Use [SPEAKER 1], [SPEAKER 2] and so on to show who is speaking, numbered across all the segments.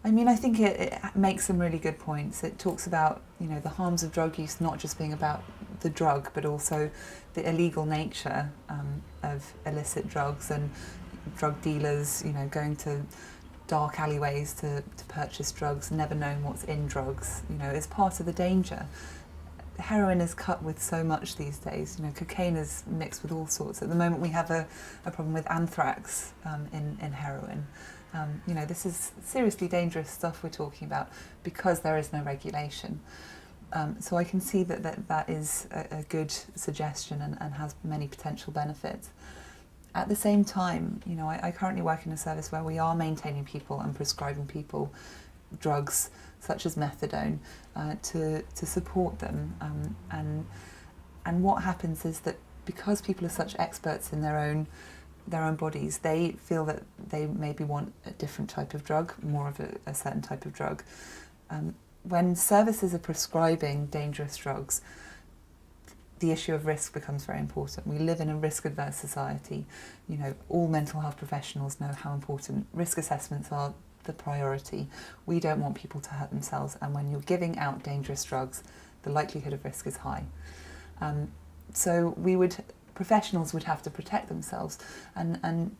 [SPEAKER 1] I mean, I think it makes some really good points. It talks about, the harms of drug use not just being about the drug, but also the illegal nature of illicit drugs and drug dealers, going to dark alleyways to purchase drugs, never knowing what's in drugs, is part of the danger. Heroin is cut with so much these days. Cocaine is mixed with all sorts. At the moment, we have a problem with anthrax in heroin. This is seriously dangerous stuff we're talking about because there is no regulation. So I can see that is a good suggestion and has many potential benefits. At the same time, I currently work in a service where we are maintaining people and prescribing people drugs such as methadone to support them. And what happens is that because people are such experts in their own bodies, they feel that they maybe want a different type of drug, more of a certain type of drug. When services are prescribing dangerous drugs, the issue of risk becomes very important. We live in a risk-averse society. All mental health professionals know how important risk assessments are the priority. We don't want people to hurt themselves, and when you're giving out dangerous drugs, the likelihood of risk is high. So professionals would have to protect themselves and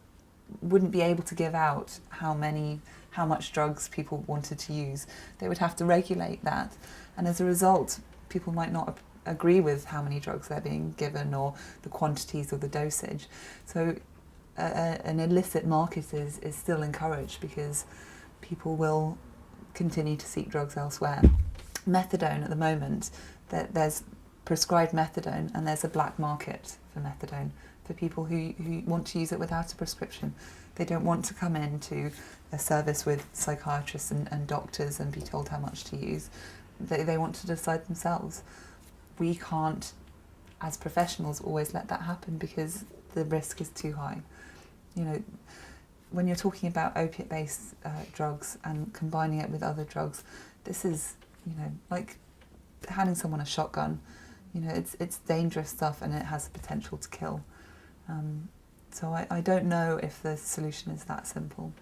[SPEAKER 1] wouldn't be able to give out how much drugs people wanted to use. They would have to regulate that, and as a result, people might not agree with how many drugs they're being given or the quantities or the dosage. So an illicit market is still encouraged because people will continue to seek drugs elsewhere. Methadone at the moment, there's prescribed methadone and there's a black market for methadone for people who want to use it without a prescription. They don't want to come into a service with psychiatrists and doctors and be told how much to use. They want to decide themselves. We can't, as professionals, always let that happen because the risk is too high. When you're talking about opiate-based drugs and combining it with other drugs, this is, like handing someone a shotgun. It's dangerous stuff and it has the potential to kill. So I don't know if the solution is that simple.